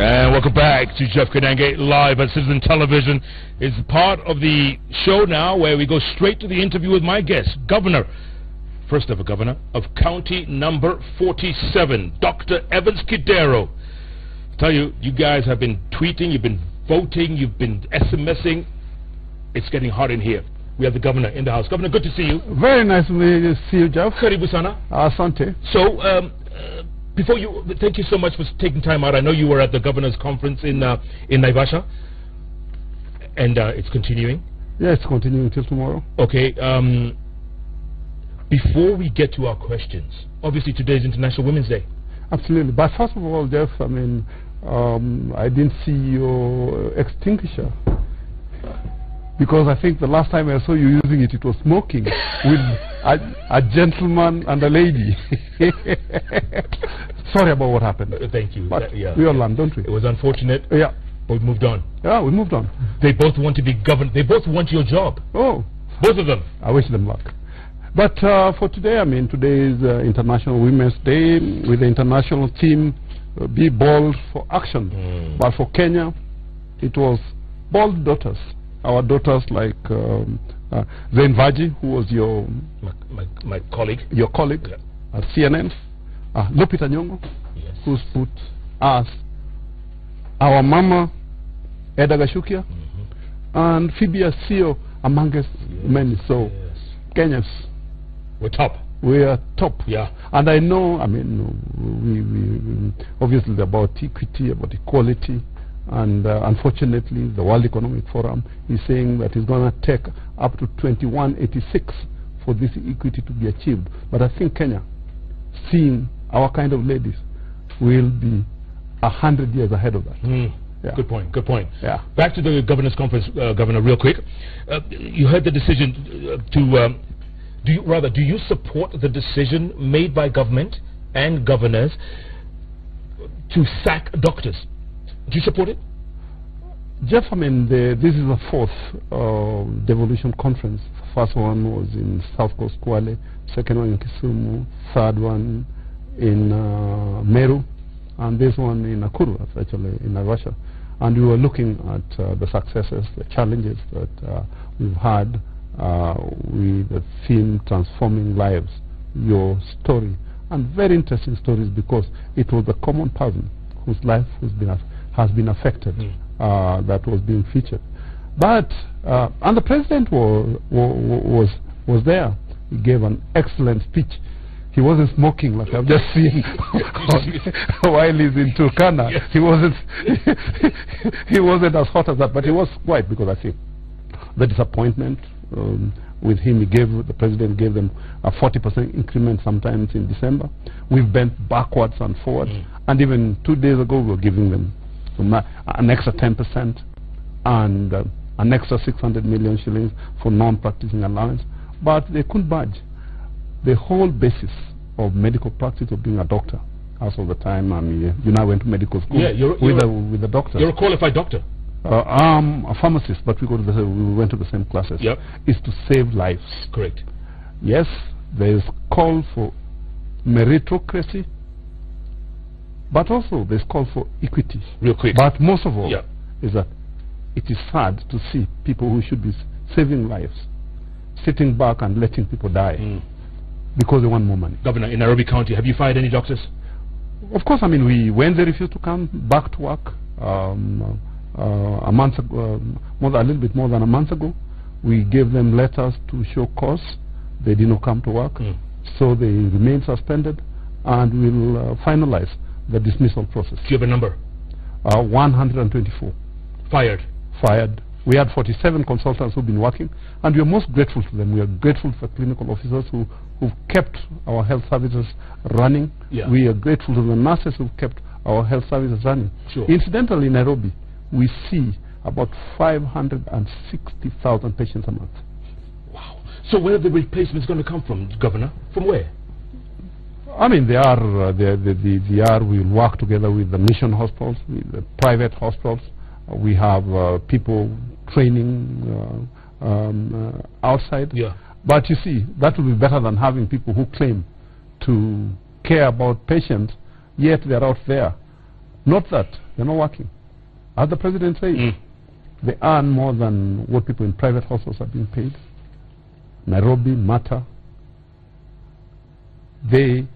And welcome back to Jeff Koinage live at Citizen Television. It's part of the show now where we go straight to the interview with my guest, Governor, first ever Governor of County number 47, Dr. Evans Kidero. I tell you, you guys have been tweeting, you've been voting, you've been SMSing. It's getting hot in here. We have the Governor in the house. Governor, good to see you. Very nice to see you, Jeff. Karibu sana. Asante. So, before you, thank you so much for taking time out. I know you were at the Governor's Conference in Naivasha, and it's continuing. Yeah, it's continuing till tomorrow. Okay. Before we get to our questions, obviously today is International Women's Day. Absolutely. But first of all, Jeff, I mean, I didn't see your extinguisher. Because I think the last time I saw you using it, it was smoking with a gentleman and a lady. Sorry about what happened. Thank you. But we all learn, don't we? It was unfortunate. Yeah. But we moved on. Yeah, we moved on. They both want to be governed. They both want your job. Oh. Both of them. I wish them luck. But for today, I mean, today is International Women's Day with the international theme, Be Bold for Action. But for Kenya, it was Bold Daughters. Our daughters like Zain Vaji, who was your my colleague. Your colleague at CNN. Lupita Nyong'o, who's put us, our mama, Eda Gashukia, and Phoebe Asio amongst many. So, Kenyans. We're top. We are top. Yeah. And I know, I mean, we obviously about equity, about equality. And unfortunately, the World Economic Forum is saying that it's going to take up to 2186 for this equity to be achieved. But I think Kenya, seeing our kind of ladies, will be 100 years ahead of that. Yeah. Good point. Good point. Yeah. Back to the Governor's Conference, Governor, real quick. You heard the decision to do you support the decision made by government and governors to sack doctors? Do you support it? Jeff, I mean, this is the fourth devolution conference. First one was in South Coast Kwale, second one in Kisumu, third one in Meru, and this one in Nakuru, actually, in Naivasha. And we were looking at the successes, the challenges that we've had with the theme Transforming Lives, your story, and very interesting stories because it was the common person whose life has been affected that was being featured. But and the president was there. He gave an excellent speech. He wasn't smoking like I've just seen while he's in Turkana. Yes. He wasn't as hot as that, but he was quiet because I think the disappointment with him, the president gave them a 40% increment sometimes in December. We've bent backwards and forwards, and even 2 days ago we were giving them an extra 10% and an extra 600 million shillings for non-practicing allowance, but they couldn't budge. The whole basis of medical practice of being a doctor, as of the time you now went to medical school with a doctor. You're a qualified doctor. I'm a pharmacist, but we went to the same classes. Yep. Is to save lives. Correct. Yes, there is call for meritocracy, but also there's call for equity. Real quick. But most of all is that it is sad to see people who should be saving lives sitting back and letting people die because they want more money. Governor, in Nairobi County, have you fired any doctors? Of course, I mean, when they refused to come back to work, a month ago, a little bit more than a month ago, we gave them letters to show cause. They did not come to work, so they remain suspended, and we'll finalize the dismissal process. Do you have a number? 124. Fired. We had 47 consultants who've been working, and we are most grateful to them. We are grateful for clinical officers who've kept our health services running. Yeah. We are grateful to the nurses who've kept our health services running. Sure. Incidentally, in Nairobi, we see about 560,000 patients a month. Wow. So where are the replacements going to come from, Governor? From where? I mean, they are. We work together with the mission hospitals, with the private hospitals. We have people training outside. Yeah. But you see, that will be better than having people who claim to care about patients, yet they're out there Not that they're not working. As the president says, they earn more than what people in private hospitals are being paid. Nairobi, Mata. They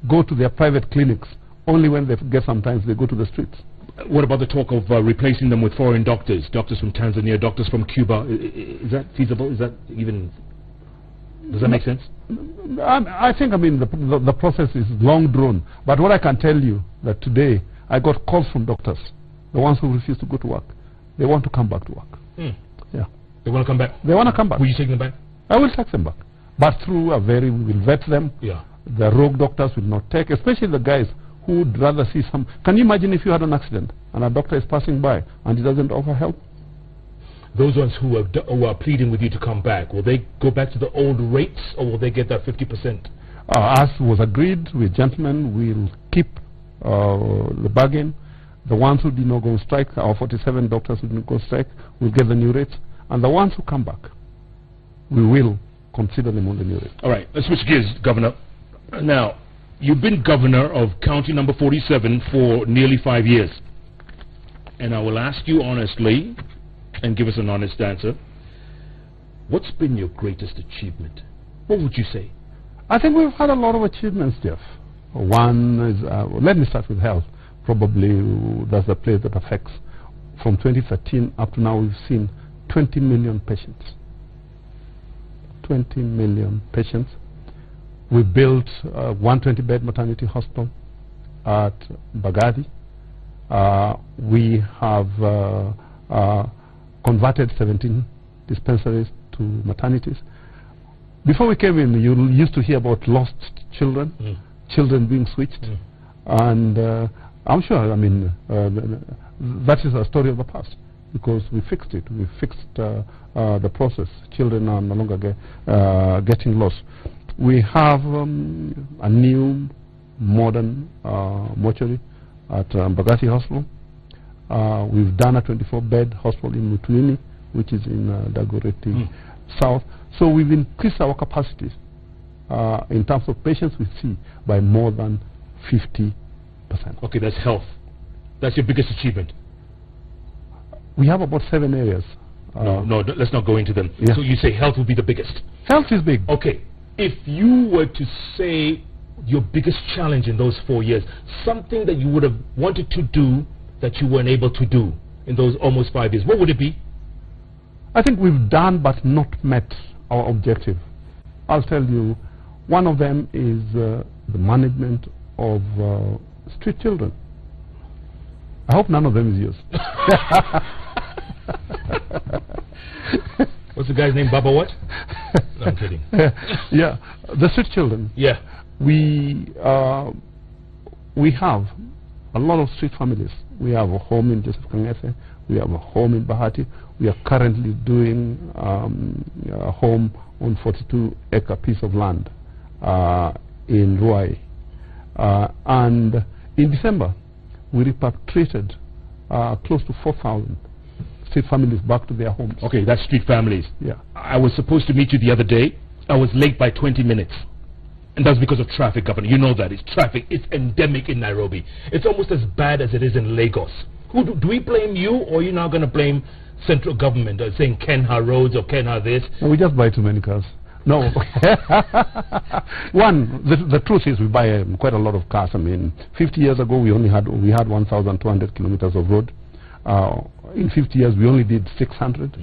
go to their private clinics only when they get, sometimes they go to the streets. What about the talk of replacing them with foreign doctors? Doctors from Tanzania, doctors from Cuba. Is that feasible? Is that even... Does that make sense? I think, I mean, the process is long drawn. But what I can tell you, that today I got calls from doctors, the ones who refuse to go to work. They want to come back to work. Yeah. They want to come back? They want to come back. Will you take them back? I will take them back. But through a we will vet them. Yeah. The rogue doctors will not take, especially the guys who would rather see some... Can you imagine if you had an accident and a doctor is passing by and he doesn't offer help? Those ones who are pleading with you to come back, will they go back to the old rates, or will they get that 50%? As was agreed with gentlemen, we'll keep the bargain. The ones who did not go on strike, our 47 doctors who did not go on strike, will get the new rates. And the ones who come back, we will consider them on the new rates. All right, let's switch gears, Governor. Now, you've been governor of county number 47 for nearly 5 years. And I will ask you honestly, and give us an honest answer, what's been your greatest achievement? What would you say? I think we've had a lot of achievements, Jeff. One is, let me start with health. Probably that's the place that affects. From 2013 up to now, we've seen 20 million patients. 20 million patients. We built a 120-bed maternity hospital at Bagadi. We have converted 17 dispensaries to maternities. Before we came in, you used to hear about lost children, children being switched. And I'm sure, I mean, that is a story of the past, because we fixed it. We fixed the process. Children are no longer getting lost. We have a new modern mortuary at Bagati Hospital. We've done a 24-bed hospital in Mutwini, which is in Dagoretti South. So we've increased our capacities in terms of patients we see by more than 50%. Okay, that's health. That's your biggest achievement. We have about 7 areas. No, let's not go into them. Yeah. So you say health will be the biggest. Health is big. Okay. If you were to say your biggest challenge in those 4 years, something that you would have wanted to do that you weren't able to do in those almost 5 years, what would it be? I think we've done but not met our objective. I'll tell you, one of them is the management of street children. I hope none of them is yours. What's the guy's name? Baba what? No, I'm kidding. Yeah, the street children. Yeah. We have a lot of street families. We have a home in Joseph Kangese. We have a home in Bahati. We are currently doing a home on 42-acre piece of land in Ruai. And in December, we repatriated close to 4,000 street families back to their homes. Okay, that's street families. Yeah. I was supposed to meet you the other day. I was late by 20 minutes. And that's because of traffic, Governor. You know that. It's traffic. It's endemic in Nairobi. It's almost as bad as it is in Lagos. Do we blame you, or are you now going to blame central government, saying Kenha roads or Kenha this? No, we just buy too many cars. No. One, the truth is we buy quite a lot of cars. I mean, 50 years ago we had 1,200 kilometers of road. In 50 years we only did 600.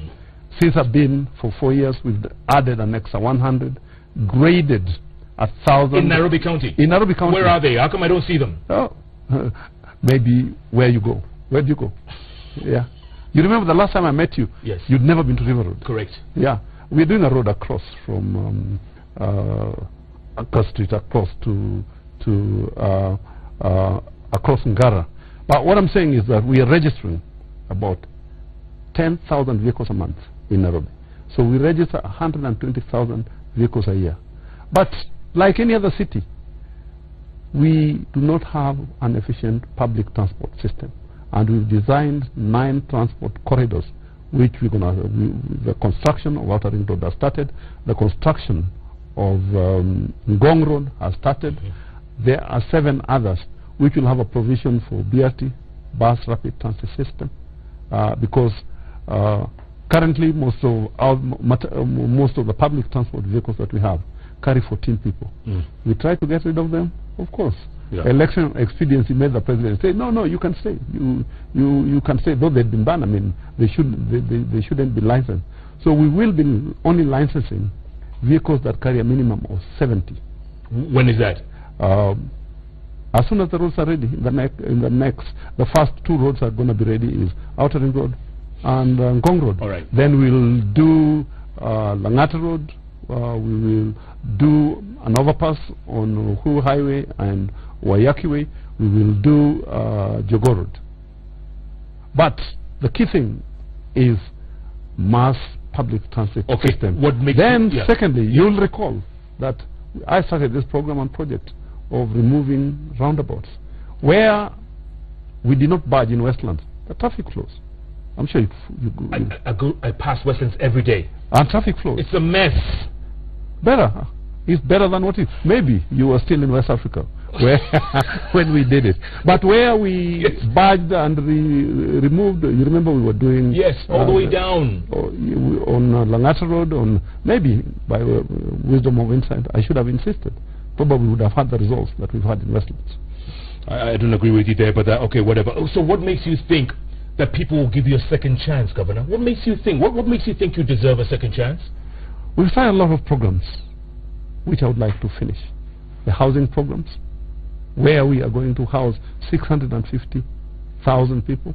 Since I've been for 4 years, we've added an extra 100, graded 1,000. In Nairobi County? In Nairobi County. Where are they? How come I don't see them? Oh, maybe where you go. Where do you go? Yeah. You remember the last time I met you? Yes. You'd never been to River Road. Correct. Yeah. We're doing a road across from Across Street across to across Ngara. But what I'm saying is that we are registering about 10,000 vehicles a month in Nairobi. So we register 120,000 vehicles a year. But like any other city, we do not have an efficient public transport system. And we've designed 9 transport corridors, which we're going to, the construction of Outer Ring Road has started, the construction of Ngong Road has started. There are 7 others which will have a provision for BRT, bus rapid transit system, because currently most of the public transport vehicles that we have carry 14 people. We try to get rid of them, of course. Election expediency made the president say, no, you can stay. You can stay, though they've been banned. I mean, they shouldn't be licensed. So we will be only licensing vehicles that carry a minimum of 70. When is that? As soon as the roads are ready. The first 2 roads are going to be ready is Outer Ring Road and Ngong Road. All right. Then we will do Langata Road. We will do an overpass on Uhuru Highway and Wayaki Way. We will do Jogo Road. But the key thing is mass public transit system. What makes secondly, you'll recall that I started this program and project of removing roundabouts where we did not budge in Westlands. The traffic flows. I'm sure I pass Westlands every day. And traffic flows. It's a mess. Better. It's better than what it is. Maybe you were still in West Africa where when we did it. But where we budged and removed, you remember we were doing... Yes, all the way down. On Langata Road, maybe by wisdom of insight, I should have insisted. Probably would have had the results that we've had in Westlands. I don't agree with you there, but okay, whatever. So what makes you think that people will give you a second chance, Governor? What makes you think? What makes you think you deserve a second chance? We've started a lot of programs, which I would like to finish. The housing programs, where we are going to house 650,000 people.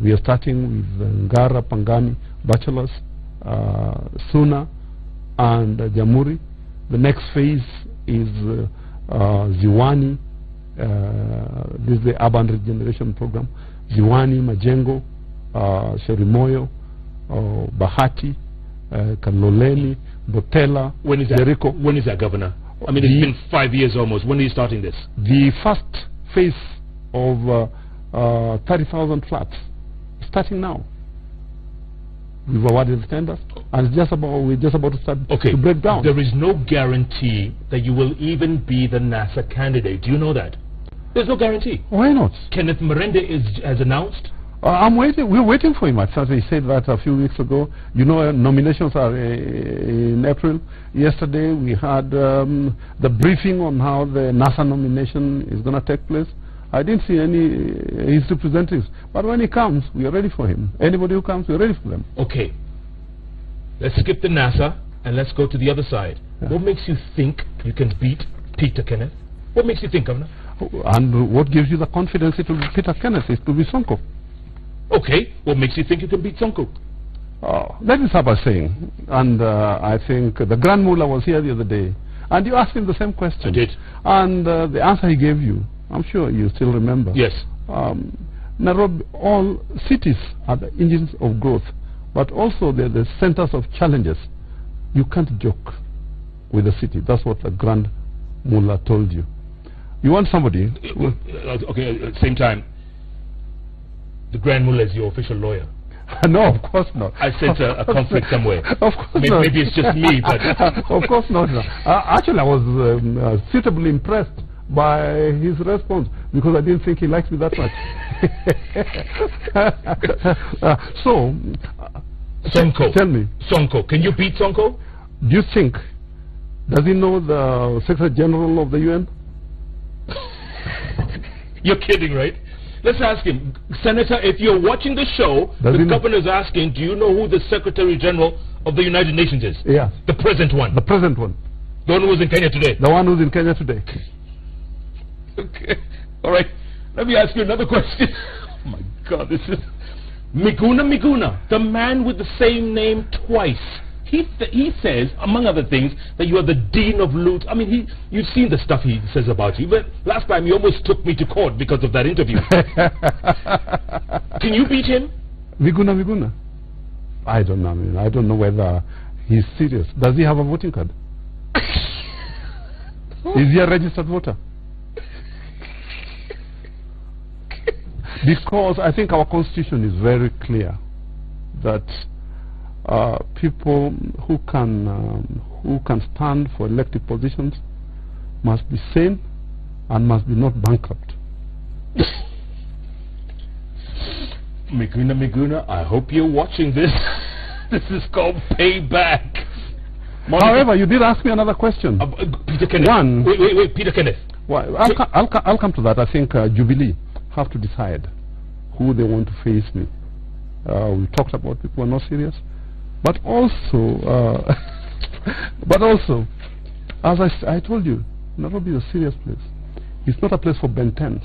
We are starting with Ngara, Pangani, Bachelors, Suna, and Jamhuri. The next phase is Ziwani. This is the urban regeneration program. Ziwani, Majengo, Sherimoyo, Bahati, Kaloleni, Botela, Jericho. When is that, Governor? I mean, it's been 5 years almost. When are you starting this? The first phase of 30,000 flats, starting now. We've awarded the tenders, and we're just about to start to break down. There is no guarantee that you will even be the NASA candidate. Do you know that? There's no guarantee. Why not? Kenneth Merende has announced. I'm waiting. We're waiting for him. As he said that a few weeks ago. You know, nominations are in April. Yesterday we had the briefing on how the NASA nomination is going to take place. I didn't see any his representatives. But when he comes, we are ready for him. Anybody who comes, we're ready for them. Okay. Let's skip the NASA and let's go to the other side. Yeah. What makes you think you can beat Peter Kenneth? What makes you think, Governor? And what gives you the confidence it will be Peter Kenneth? It will be Sonko. Okay. What makes you think you can beat Sonko? Let me start by saying, and I think the Grand Mullah was here the other day, and you asked him the same question. I did. And the answer he gave you, I'm sure you still remember. Yes. Nairobi, all cities are the engines of growth, but also they're the centers of challenges. You can't joke with the city. That's what the Grand Mullah told you. You want somebody... Okay, at the same time, the Grand Mullah is your official lawyer. No, of course not. I sense a conflict somewhere. Of course not. Maybe it's just me, but... Of course not. Actually, I was suitably impressed by his response, because I didn't think he liked me that much. Sonko. Tell me. Sonko. Can you beat Sonko? Do you think, does he know the Secretary General of the UN? You're kidding, right? Let's ask him. Senator, if you're watching the show, the governor's asking, do you know who the Secretary General of the United Nations is? Yeah. The present one. The present one. The one who's in Kenya today. The one who's in Kenya today. Okay. All right. Let me ask you another question. Oh my God, this is... Miguna, the man with the same name twice. He says, among other things, that you are the Dean of Loot. I mean, you've seen the stuff he says about you, but last time he almost took me to court because of that interview. Can you beat him? Miguna. I don't know. I mean, I don't know whether he's serious. Does he have a voting card? Is he a registered voter? Because I think our constitution is very clear that people who can stand for elected positions must be sane and must be not bankrupt. Miguna, I hope you're watching this. This is called payback. However, you did ask me another question. Peter Kenneth. Wait, Peter Kenneth. Well, I'll come to that. I think Jubilee have to decide who they want to face me. We talked about people who are not serious, but also, as I told you, Nairobi is a serious place. It's not a place for Ben 10s.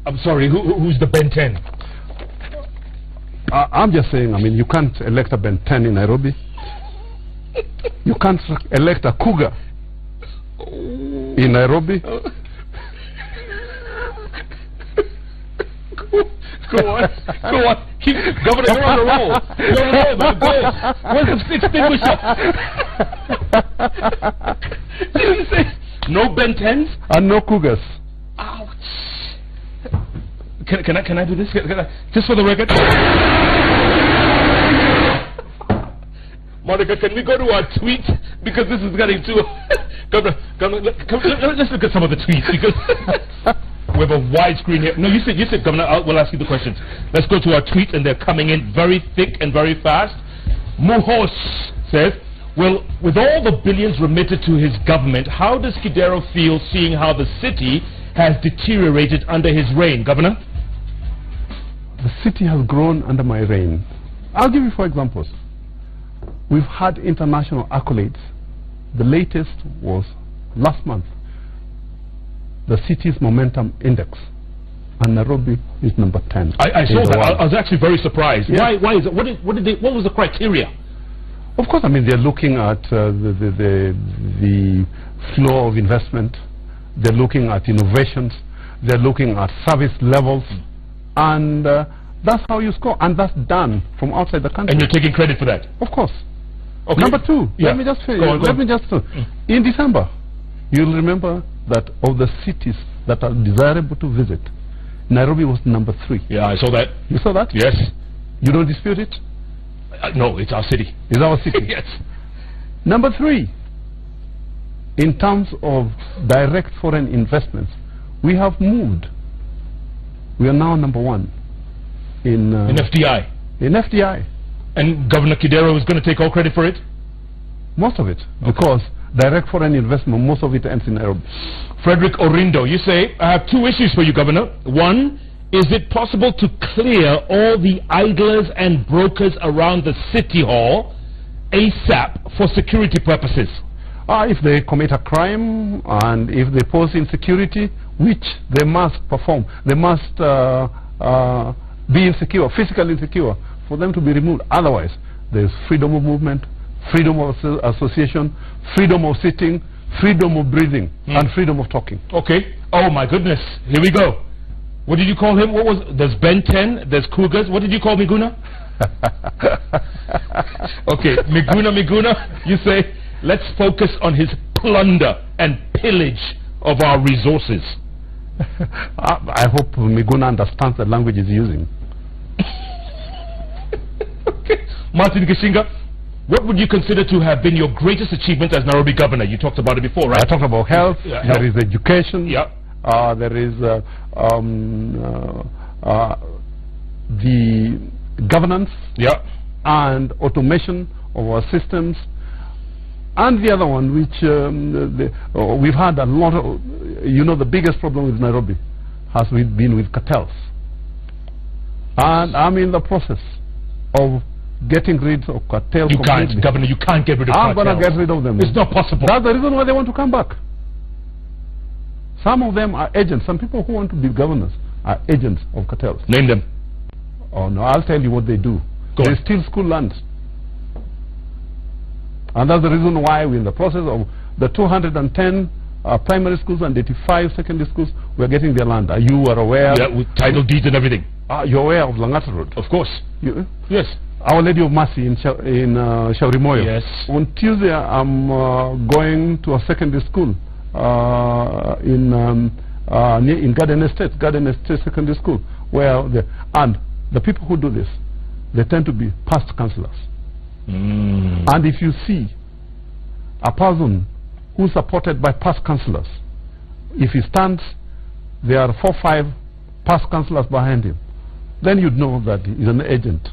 I'm sorry, who's the Ben 10? I'm just saying, I mean, you can't elect a Ben 10 in Nairobi. You can't elect a cougar in Nairobi. Go on. Governor, you're on a roll. You're on a roll, man. Go. Where's the extinguisher? No Ben 10s? And no cougars. Ouch. Can I do this? Can I, just for the record? Monica, can we go to our tweet? Because this is getting too... Governor, let's look at some of the tweets, because we have a wide screen here. No, you said, Governor, we'll ask you the questions. Let's go to our tweets, and they're coming in very thick and very fast. Muhos says, well, with all the billions remitted to his government, how does Kidero feel seeing how the city has deteriorated under his reign, Governor? The city has grown under my reign. I'll give you 4 examples. We've had international accolades. The latest was last month. The city's momentum index, and Nairobi is number 10. I saw that. I was actually very surprised. Yes. Why is it? What was the criteria? Of course, I mean, they're looking at the flow of investment. They're looking at innovations. They're looking at service levels. And that's how you score. And that's done from outside the country. And you're taking credit for that? Of course. Okay. Number 2, yeah. let me just in December, you'll remember that of the cities that are desirable to visit, Nairobi was number 3. Yeah, I saw that. You saw that? Yes. You don't dispute it? No, it's our city. It's our city. Yes. Number 3, in terms of direct foreign investments, we have moved. We are now number 1 in FDI. In FDI. And Governor Kidero is going to take all credit for it? Most of it, because direct foreign investment, most of it ends in Nairobi. Frederick Orindo, you say, I have 2 issues for you, Governor. 1, is it possible to clear all the idlers and brokers around the city hall ASAP for security purposes? If they commit a crime and if they pose insecurity, which they must perform, they must be insecure, physically insecure, for them to be removed. Otherwise, there's freedom of movement, freedom of association, freedom of sitting, freedom of breathing, and freedom of talking. Okay. Oh my goodness. Here we go. What did you call him? What was? There's Ben 10. There's cougars. What did you call Miguna? Okay, Miguna. You say, let's focus on his plunder and pillage of our resources. I hope Miguna understands the language he's using. Okay. Martin Gishinga, what would you consider to have been your greatest achievement as Nairobi Governor? You talked about it before, right? I talked about health. There is education. Yeah. There is the governance. Yeah. And automation of our systems. And the other one, which we've had a lot of, the biggest problem with Nairobi has been with cartels. And I'm in the process of getting rid of cartels. You can't, Governor, you can't get rid of cartels. I'm going to get rid of them. It's not possible. That's the reason why they want to come back. Some of them are agents. Some people who want to be governors are agents of cartels. Name them. Oh, no, I'll tell you what they do. They steal school lands. And that's the reason why we're in the process of the 210 primary schools and 85 secondary schools. We're getting their land. You are aware? Yeah, with title deeds and everything. You're aware of Langata Road? Of course. Yes. Our Lady of Mercy in Shaurimoyo. Yes. On Tuesday, I'm going to a secondary school in Garden Estate Secondary School, where and the people who do this, they tend to be past councillors. And if you see a person who's supported by past councillors, if he stands, there are 4 or 5 past councillors behind him, then you'd know that he's an agent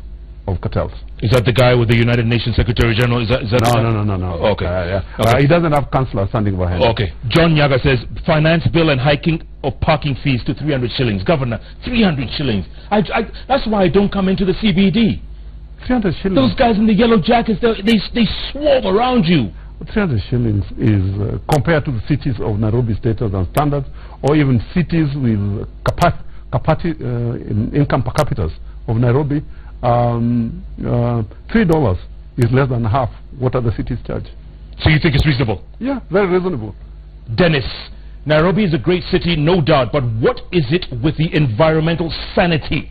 of cartels. Is that the guy with the United Nations Secretary General? Is that No. Okay. He doesn't have councillors standing behind him. Okay. John Nyaga says, finance bill and hiking of parking fees to 300 shillings. Governor, 300 shillings. That's why I don't come into the CBD. 300 shillings. Those guys in the yellow jackets, they swarm around you. 300 shillings is compared to the cities of Nairobi status and standards, or even cities with income per capita of Nairobi. $3 is less than half what other cities charge. So you think it's reasonable? Yeah, very reasonable. Dennis, Nairobi is a great city, no doubt, but what is it with the environmental sanity?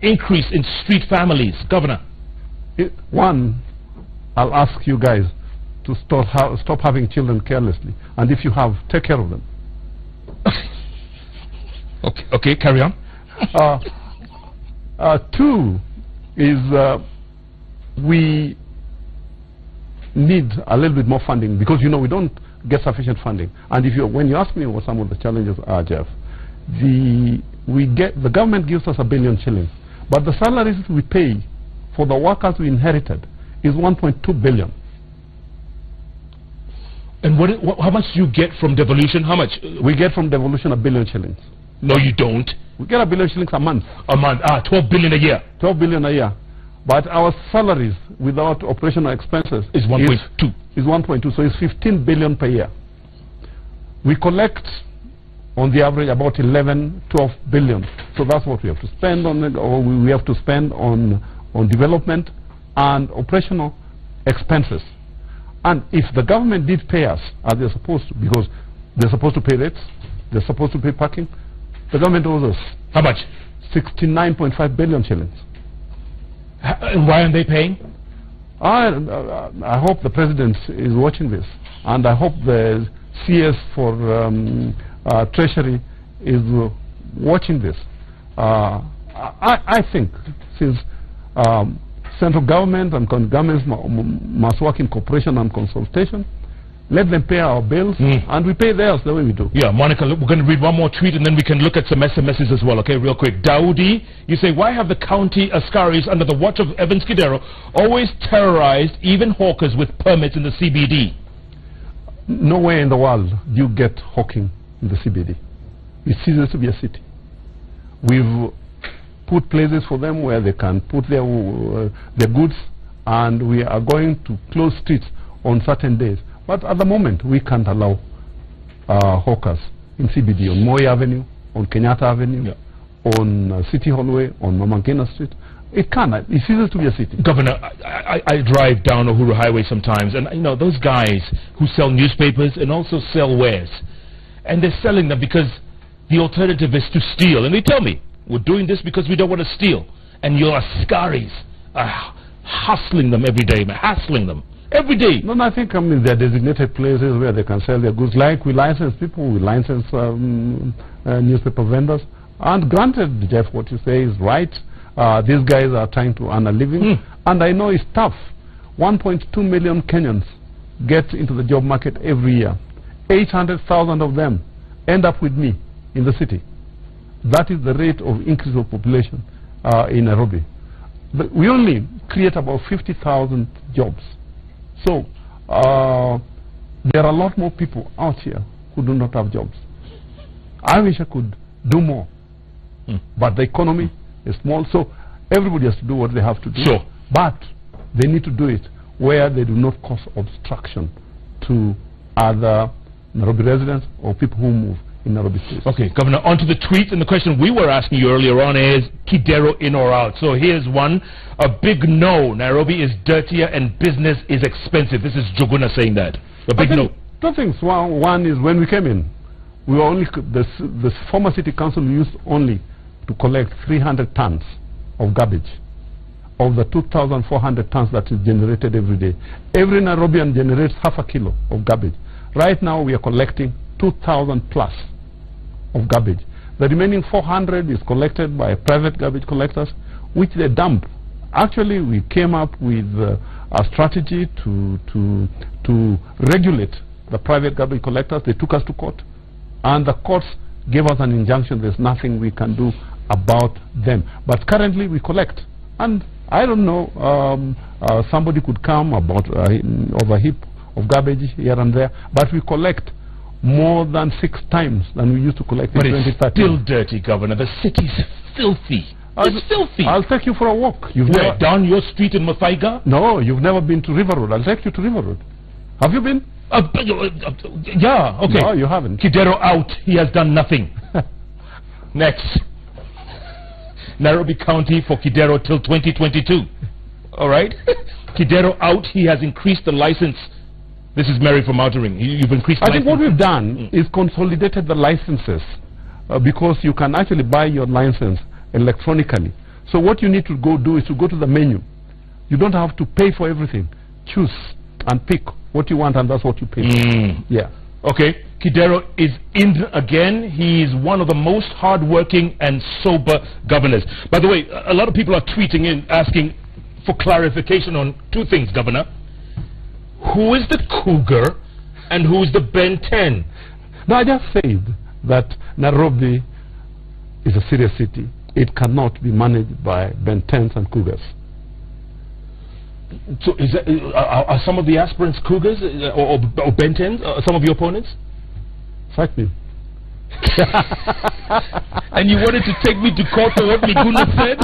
Increase in street families, Governor. One, I'll ask you guys to stop having children carelessly, and if you have, take care of them. Okay, carry on. Two is we need a little bit more funding, because we don't get sufficient funding. And when you ask me what some of the challenges are, Jeff, the government gives us 1 billion shillings, but the salaries we pay for the workers we inherited is 1.2 billion. And how much do you get from devolution? How much? We get from devolution 1 billion shillings. No, you don't. We get 1 billion shillings a month. 12 billion a year. 12 billion a year. But our salaries without operational expenses is 1.2. Is 1.2, so it's 15 billion per year. We collect on the average about 11, 12 billion. So that's what we have to spend on it, or we have to spend on development and operational expenses. And if the government did pay us as they're supposed to, because they're supposed to pay rates, they're supposed to pay parking, the government owes us. How much? 69.5 billion shillings. And why aren't they paying? I hope the president is watching this, and I hope the CS for Treasury is watching this. I think since central government and governments must work in cooperation and consultation, let them pay our bills, and we pay theirs the way we do. Yeah, Monica, look, we're going to read one more tweet, and then we can look at some SMSs as well, okay, real quick. Daudi, you say, why have the county Askaris under the watch of Evans Kidero always terrorized even hawkers with permits in the CBD? Nowhere in the world do you get hawking in the CBD. It ceases to be a city. We've put places for them where they can put their goods, and we are going to close streets on certain days. But at the moment, we can't allow hawkers in CBD, on Moi Avenue, on Kenyatta Avenue, on City Hallway, on Mama Ngina Street. It can't. It ceases to be a city. Governor, I drive down Uhuru Highway sometimes, and those guys who sell newspapers and also sell wares, and they're selling them because the alternative is to steal. And they tell me, we're doing this because we don't want to steal. And your Askaris are hustling them every day, hassling them. Every day. No, I think there are designated places where they can sell their goods. Like we license people, we license newspaper vendors. And granted, Jeff, what you say is right. These guys are trying to earn a living. And I know it's tough. 1.2 million Kenyans get into the job market every year. 800,000 of them end up with me in the city. That is the rate of increase of population in Nairobi. But we only create about 50,000 jobs. So, there are a lot more people out here who do not have jobs. I wish I could do more. But the economy is small, so everybody has to do what they have to do. Sure. But they need to do it where they do not cause obstruction to other Nairobi residents or people who move in Nairobi State. Okay, Governor, on to the tweets, and the question we were asking you earlier on is Kidero in or out? So here's one, a big no. Nairobi is dirtier and business is expensive. This is Juguna saying that. A big no. Two things. One is when we came in, we were only, the former city council used only to collect 300 tons of garbage of the 2,400 tons that is generated every day. Every Nairobian generates half a kilo of garbage. Right now we are collecting 2,000 plus of garbage. The remaining 400 is collected by private garbage collectors, which they dump. Actually, we came up with a strategy to regulate the private garbage collectors. They took us to court, and the courts gave us an injunction. There's nothing we can do about them. But currently we collect. And I don't know, somebody could come about over a heap of garbage here and there, but we collect more than 6 times than we used to collect in 2013. But it's still dirty, Governor. The city's filthy. It's filthy. I'll take you for a walk. Where, down your street in Muthaiga? No, you've never been to River Road. I'll take you to River Road. Have you been? Yeah, okay. No, you haven't. Kidero out. He has done nothing. Next. Nairobi County for Kidero till 2022. All right? Kidero out. He has increased the license. This is Mary from Outering. You've increased the license. I think what we've done is consolidated the licenses because you can actually buy your license electronically. So what you need to go do is to go to the menu. You don't have to pay for everything. Choose and pick what you want, and that's what you pay for. Yeah. Okay. Kidero is in again. He is one of the most hardworking and sober governors. By the way, a lot of people are tweeting in asking for clarification on 2 things, Governor. Who is the cougar and who is the Ben 10? No, I just said that Nairobi is a serious city. It cannot be managed by Ben 10s and cougars. So is that, are some of the aspirants cougars or Ben 10s? Some of your opponents? Fight me. And you wanted to take me to court for what Miguna said?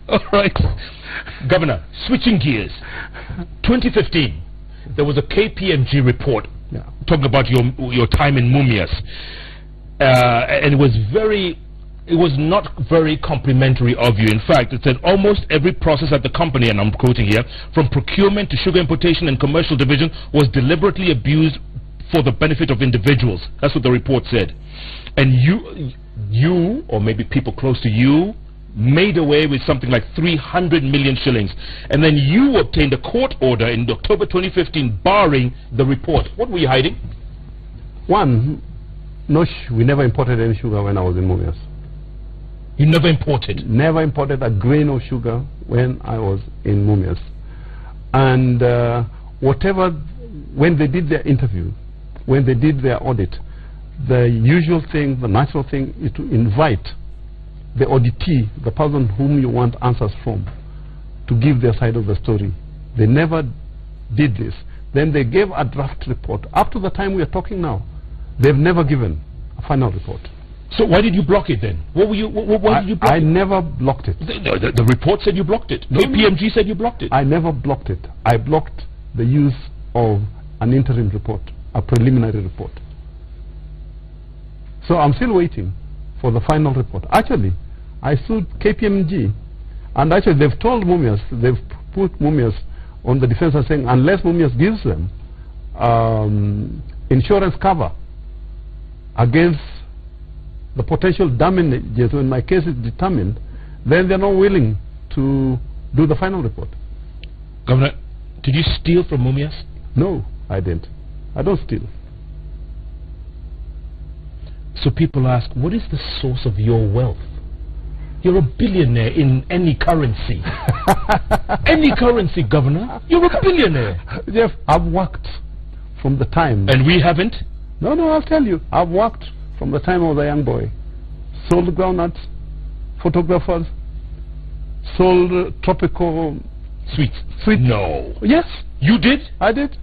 All right. Governor, switching gears. 2015, there was a KPMG report talking about your time in Mumias. And it was not very complimentary of you. In fact, it said almost every process at the company, and I'm quoting here, from procurement to sugar importation and commercial division was deliberately abused for the benefit of individuals. That's what the report said. And you, or maybe people close to you, made away with something like 300 million shillings. And then you obtained a court order in October 2015 barring the report. What were you hiding? One, we never imported any sugar when I was in Mumias. You never imported? Never imported a grain of sugar when I was in Mumias. And when they did their interview, when they did their audit, the usual thing, the natural thing is to invite the auditee, the person whom you want answers from, to give their side of the story. They never did this. Then they gave a draft report. Up to the time we are talking now, they've never given a final report. So why did you block it then? Why did you block it? I never blocked it. The report said you blocked it. KPMG said you blocked it. I never blocked it. I blocked the use of an interim report, a preliminary report. So I'm still waiting for the final report. Actually, I sued KPMG, and actually they've told Mumias, they've put Mumias on the defense of saying unless Mumias gives them insurance cover against the potential damages when my case is determined, then they're not willing to do the final report. Governor, did you steal from Mumias? No, I didn't. I don't steal. So people ask, what is the source of your wealth? You're a billionaire in any currency. Any currency, Governor. You're a billionaire. Jeff, I've worked from the time... And we haven't? No, I'll tell you. I've worked from the time I was a young boy. Sold groundnuts, photographers, sold tropical... Sweets? No. Yes. You did? I did.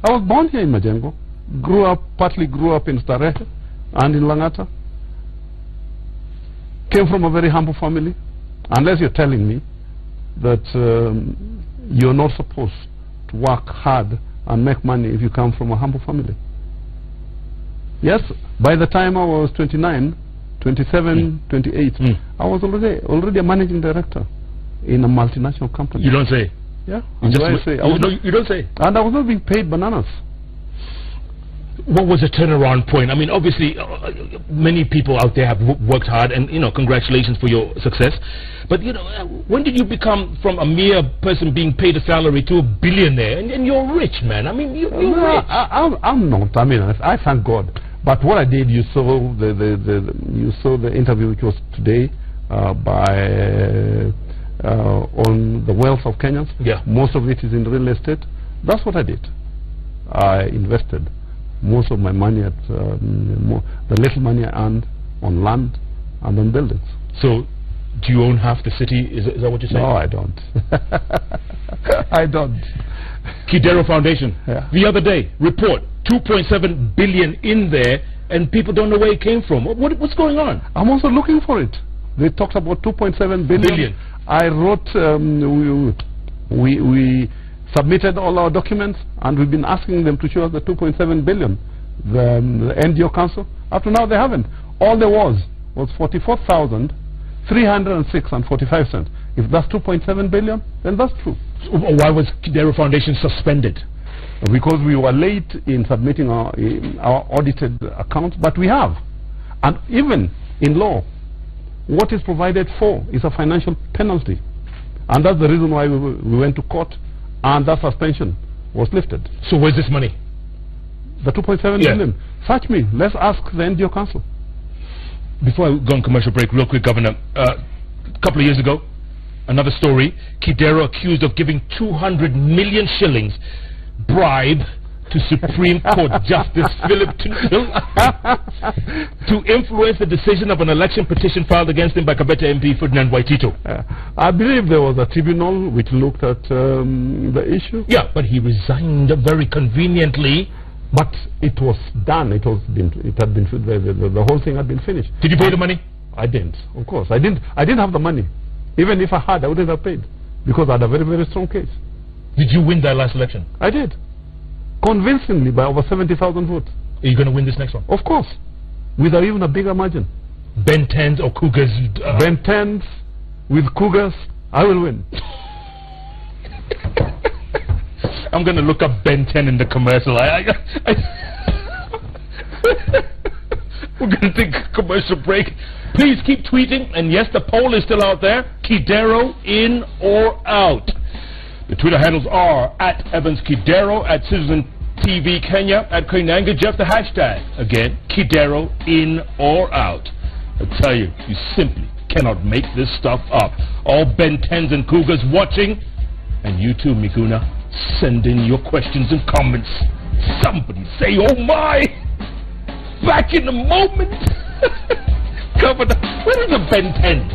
I was born here in Majengo. Partly grew up in Starehe and in Langata. Came from a very humble family. Unless you're telling me that you're not supposed to work hard and make money if you come from a humble family. Yes, by the time I was 29, 27, 28, I was already a managing director in a multinational company. You don't say? Yeah. You don't say? And I was not being paid bananas. What was the turnaround point? I mean, obviously, many people out there have worked hard, and congratulations for your success. But when did you become from a mere person being paid a salary to a billionaire? And you're rich, man. I mean, you're rich. I'm not. I mean, I thank God. But what I did, you saw the interview which was today on the wealth of Kenyans. Yeah. Most of it is in real estate. That's what I did. I invested most of my money at the little money I earned on land and on buildings. So, do you own half the city? Is that what you're saying? No, I don't. I don't. Kidero Foundation. Yeah. The other day, report 2.7 billion in there, and people don't know where it came from. What's going on? I'm also looking for it. They talked about 2.7 billion. I wrote, we submitted all our documents, and we've been asking them to show us the 2.7 billion. The NGO Council, up to now they haven't. All there was 44,306.45 cents. If that's 2.7 billion, then that's true. So why was Kidero Foundation suspended? Because we were late in submitting our audited accounts, but we have. And even in law, what is provided for is a financial penalty. And that's the reason why we went to court, and that suspension was lifted. So where's this money? The 2.7 billion. Search me. Let's ask the NGO Council. Before I go on commercial break, real quick, Governor. A couple of years ago, another story, Kidero accused of giving 200 million shillings bribe to Supreme Court Justice Philip Tunsil to influence the decision of an election petition filed against him by Kabete MP Ferdinand Waitito. I believe there was a tribunal which looked at the issue. Yeah, but he resigned very conveniently. But it was done. It had been. The whole thing had been finished. Did you pay the money? I didn't. Of course, I didn't. I didn't have the money. Even if I had, I wouldn't have paid, because I had a very, very strong case. Did you win that last election? I did, convincingly, by over 70,000 votes. Are you going to win this next one? Of course, with even a bigger margin. Ben 10s or Cougars? Ben 10s with Cougars, I will win. I'm going to look up Ben 10 in the commercial. We're going to take a commercial break. Please keep tweeting. And yes, the poll is still out there. Kidero in or out. The Twitter handles are at Evans Kidero, at Citizen TV Kenya, at Koinage, Jeff the hashtag. Again, Kidero in or out. I tell you, you simply cannot make this stuff up. All Ben 10s and Cougars watching. And you too, Miguna. Send in your questions and comments. Somebody say, oh my! Back in a moment! Governor, where is the Ben 10?